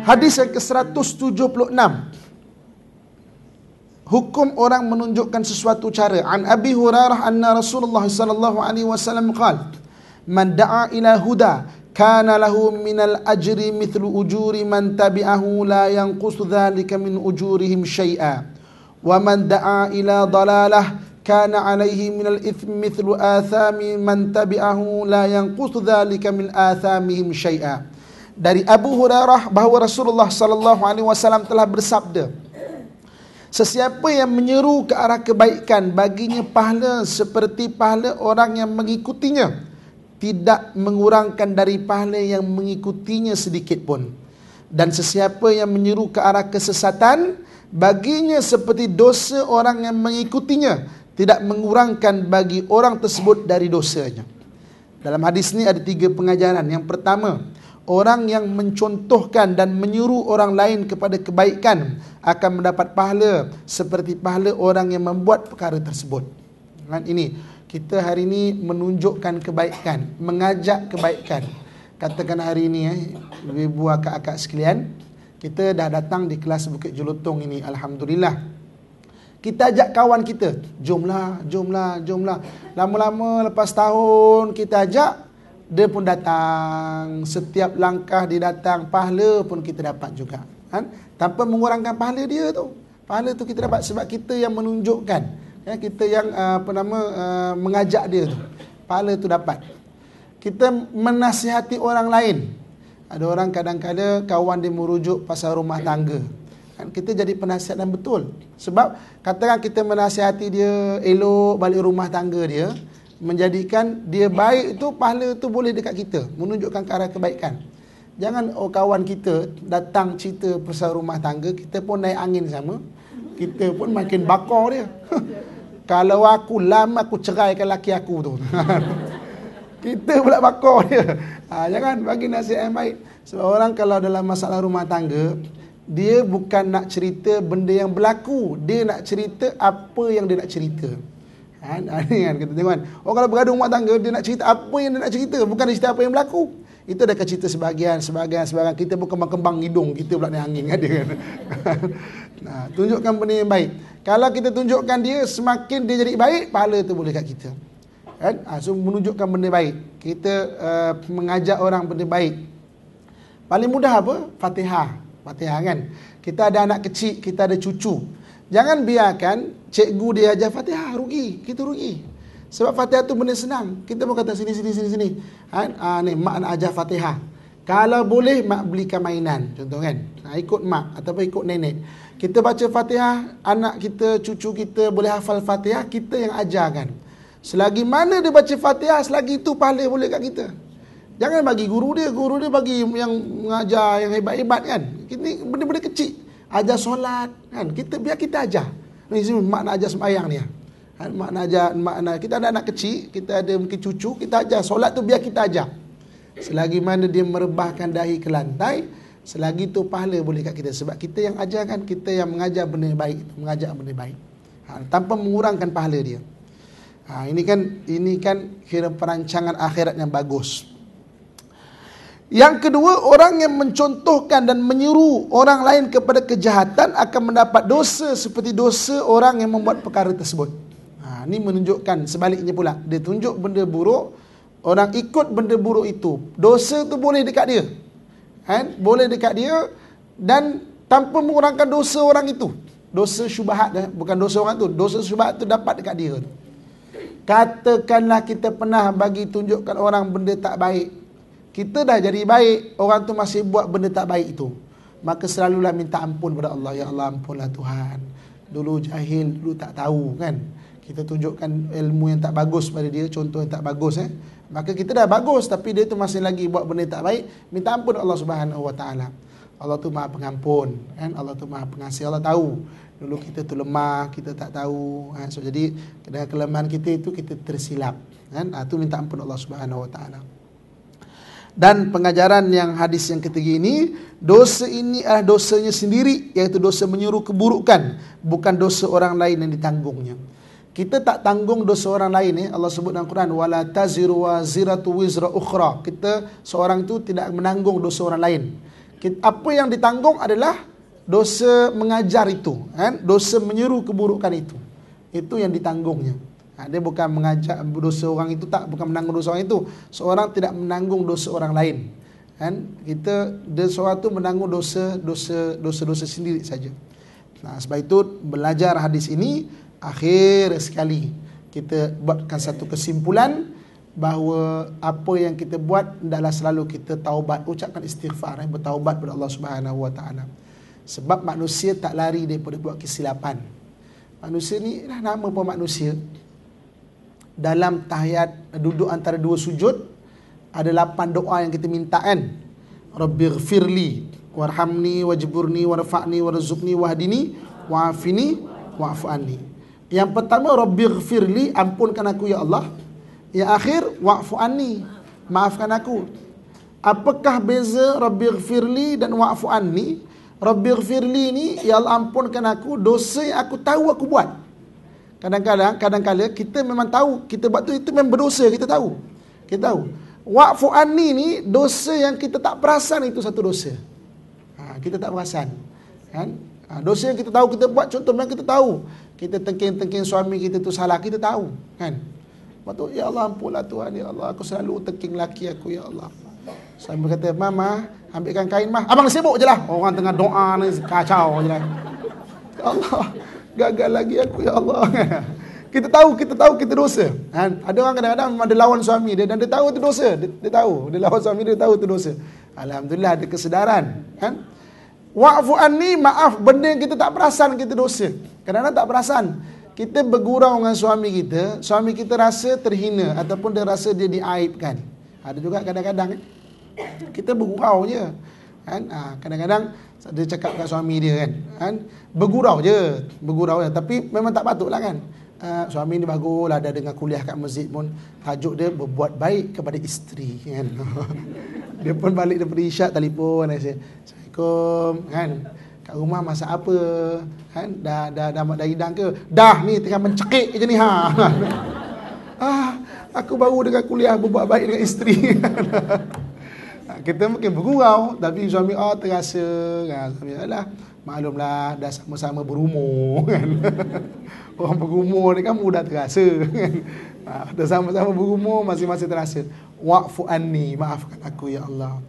Hadis yang ke-176. Hukum orang menunjukkan sesuatu cara. An Abi Hurairah anna Rasulullah sallallahu alaihi wasallam qala, "Man da'a ila huda kana lahu minal ajri mithlu ujuri man tabi'ahu la yanqusu dhalika min ujurihim syai'a. Wa man da'a ila dalalah kana alaihi minal ithmi mithlu athami man tabi'ahu la yanqusu dhalika min athamihim syai'a." Dari Abu Hurairah bahawa Rasulullah sallallahu alaihi wasallam telah bersabda, sesiapa yang menyeru ke arah kebaikan, baginya pahala seperti pahala orang yang mengikutinya, tidak mengurangkan dari pahala yang mengikutinya sedikit pun. Dan sesiapa yang menyeru ke arah kesesatan, baginya seperti dosa orang yang mengikutinya, tidak mengurangkan bagi orang tersebut dari dosanya. Dalam hadis ini ada 3 pengajaran. Yang pertama, orang yang mencontohkan dan menyuruh orang lain kepada kebaikan akan mendapat pahala seperti pahala orang yang membuat perkara tersebut. Kan ini, kita hari ini menunjukkan kebaikan, mengajak kebaikan. Katakan hari ini ibu akak-akak sekalian, kita dah datang di kelas Bukit Jelutong ini, alhamdulillah. Kita ajak kawan kita, jomlah. Lama-lama lepas tahun kita ajak, dia pun datang. Setiap langkah dia datang, pahala pun kita dapat juga, kan? Tanpa mengurangkan pahala dia tu. Pahala tu kita dapat sebab kita yang menunjukkan, ya, kita yang mengajak dia tu. Pahala tu dapat. Kita menasihati orang lain. Ada orang kadang-kadang kawan dia merujuk pasal rumah tangga, kan? Kita jadi penasihat yang betul. Sebab katakan kita menasihati dia elok balik rumah tangga dia, menjadikan dia baik tu, pahala tu boleh dekat kita, menunjukkan ke arah kebaikan. Jangan kawan kita datang cerita pasal rumah tangga, kita pun naik angin sama, kita pun makin bakar dia. Kalau aku lama aku ceraikan laki aku tu. Kita pula bakar dia. Jangan bagi nasihat yang baik. Sebab orang kalau dalam masalah rumah tangga, dia bukan nak cerita benda yang berlaku, dia nak cerita apa yang dia nak cerita. Ini kan kita tengok kan. Kalau bergaduh rumah tangga, dia nak cerita apa yang dia nak cerita, bukan dia cerita apa yang berlaku. Itu dah cerita sebahagian. Kita pun kembang-kembang hidung, kita pula naik angin ada kan. Tunjukkan benda yang baik. Kalau kita tunjukkan dia, semakin dia jadi baik, pahala tu boleh kat kita, kan? So menunjukkan benda baik. Kita mengajak orang benda baik. Paling mudah apa? Fatihah kan. Kita ada anak kecil, kita ada cucu. Jangan biarkan cikgu dia ajar Fatihah, rugi, kita rugi. Sebab Fatihah tu benda senang. Kita pun kata sini. Ni mak nak ajar Fatihah. Kalau boleh mak belikan mainan, contoh kan. Ikut mak ataupun ikut nenek. Kita baca Fatihah, anak kita, cucu kita boleh hafal Fatihah, kita yang ajarkan. Selagi mana dia baca Fatihah, selagi itu pahala boleh kat kita. Jangan bagi guru dia bagi yang mengajar yang hebat-hebat kan. Ini benda-benda kecil. Ajar solat kan, biar kita ajar. Ni mak nak ajar sembahyang ni. Mak nak ajar, kita ada anak kecil, kita ada mungkin cucu, kita ajar solat tu biar kita ajar. Selagi mana dia merebahkan dahi ke lantai, selagi tu pahala boleh kat kita. Sebab kita yang ajarkan, kita yang mengajar benda baik, mengajak benda baik. Tanpa mengurangkan pahala dia. Ini kan kira perancangan akhirat yang bagus. Yang kedua, orang yang mencontohkan dan menyuruh orang lain kepada kejahatan akan mendapat dosa seperti dosa orang yang membuat perkara tersebut. Ini menunjukkan sebaliknya pula. Dia tunjuk benda buruk, orang ikut benda buruk itu. Dosa tu boleh dekat dia, kan? Boleh dekat dia dan tanpa mengurangkan dosa orang itu. Dosa syubhat, bukan dosa orang tu. Dosa syubhat tu dapat dekat dia. Katakanlah kita pernah bagi tunjukkan orang benda tak baik, kita dah jadi baik, orang tu masih buat benda tak baik itu, maka selalulah minta ampun pada Allah. Ya Allah, ampunlah Tuhan, dulu jahil, dulu tak tahu kan. Kita tunjukkan ilmu yang tak bagus pada dia, contoh yang tak bagus, maka kita dah bagus tapi dia tu masih lagi buat benda tak baik, minta ampun Allah Subhanahu Wa Taala. Allah tu Maha Pengampun, kan? Allah tu Maha Pengasih. Allah tahu dulu kita tu lemah, kita tak tahu, kan? So jadi dengan kelemahan kita itu kita tersilap, kan? Tu minta ampun Allah Subhanahu Wa Taala. Dan pengajaran yang hadis yang ketiga ini, dosa ini adalah dosanya sendiri, iaitu dosa menyuruh keburukan, bukan dosa orang lain yang ditanggungnya. Kita tak tanggung dosa orang lain. Allah sebut dalam Quran, wala taziru waziratu wizra ukhra. Kita seorang itu tidak menanggung dosa orang lain. Apa yang ditanggung adalah dosa mengajar itu, kan? Dosa menyeru keburukan itu. Itu yang ditanggungnya. Dia bukan mengajak dosa orang itu, bukan menanggung dosa orang itu. Seorang tidak menanggung dosa orang lain. Kan? Seorang itu menanggung dosa sendiri saja. Nah, sebab itu belajar hadis ini, akhir sekali kita buatkan satu kesimpulan bahawa apa yang kita buat hendaklah selalu kita taubat, ucapkan istighfar, bertaubat kepada Allah Subhanahu Wa Taala. Sebab manusia tak lari daripada buat kesilapan. Manusia ni dah nama pun manusia. Dalam tahiyat duduk antara dua sujud ada 8 doa yang kita minta, kan? Rabbighfirli warhamni wajburni warfa'ni warzuqni wahdini wa'afini wa'fu anni. Yang pertama, Rabbighfirli, ampunkan aku ya Allah. Yang akhir, wa'fu anni, maafkan aku. Apakah beza Rabbighfirli dan wa'fu anni? Rabbighfirli ni, ya Allah ampunkan aku dosa yang aku tahu aku buat. Kadang-kadang kita memang tahu kita buat itu memang berdosa, kita tahu. Wa'fu anni ni dosa yang kita tak perasan itu satu dosa. Kita tak perasan, kan? Dosa yang kita tahu kita buat, contohnya kita tahu kita tengking suami kita tu salah, kita tahu, kan? Lepas tu, ya Allah ampunlah Tuhan, ya Allah aku selalu tengking laki aku, ya Allah. Suami kata, mama ambilkan kain mah, abang sibuk je lah, orang tengah doa ni kacau je lah. Ya Allah, gagal lagi aku, ya Allah. Kita tahu kita dosa, kan? Ada orang kadang-kadang memang dia lawan suami dia dan dia tahu itu dosa, dia tahu dia lawan suami dia tahu itu dosa. Alhamdulillah ada kesedaran, kan? Wa'fu anni, maaf benda yang kita tak perasan kita dosa. Kadang-kadang tak perasan. Kita bergurau dengan suami kita rasa terhina ataupun dia rasa dia diaibkan. Ada juga kadang-kadang kita bergurau je, kan? Kadang-kadang dia cakap kat suami dia, kan? Bergurau je, tapi memang tak patutlah, kan? Suami ni baguslah, ada dengar kuliah kat masjid pun tajuk dia berbuat baik kepada isteri, kan? Dia pun balik daripada isyak telefon, dia Assalamualaikum, kan? Kat rumah masak apa, kan? Dah hidang ke? Dah ni tengah mencekik je ni, aku baru dengar kuliah berbuat baik dengan isteri. Kita mungkin bergurau, tapi suami terasa, kan? Suami alah, maklumlah dah sama-sama berumur, kan? Orang berumur ni kan mudah terasa, kan? Dah sama-sama berumur, masing-masing terasa. Wa'fu anni, maafkan aku ya Allah.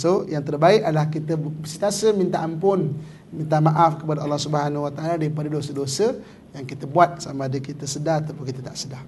So yang terbaik adalah kita sentiasa minta ampun, minta maaf kepada Allah Subhanahu Wa Taala daripada dosa-dosa yang kita buat, sama ada kita sedar ataupun kita tak sedar.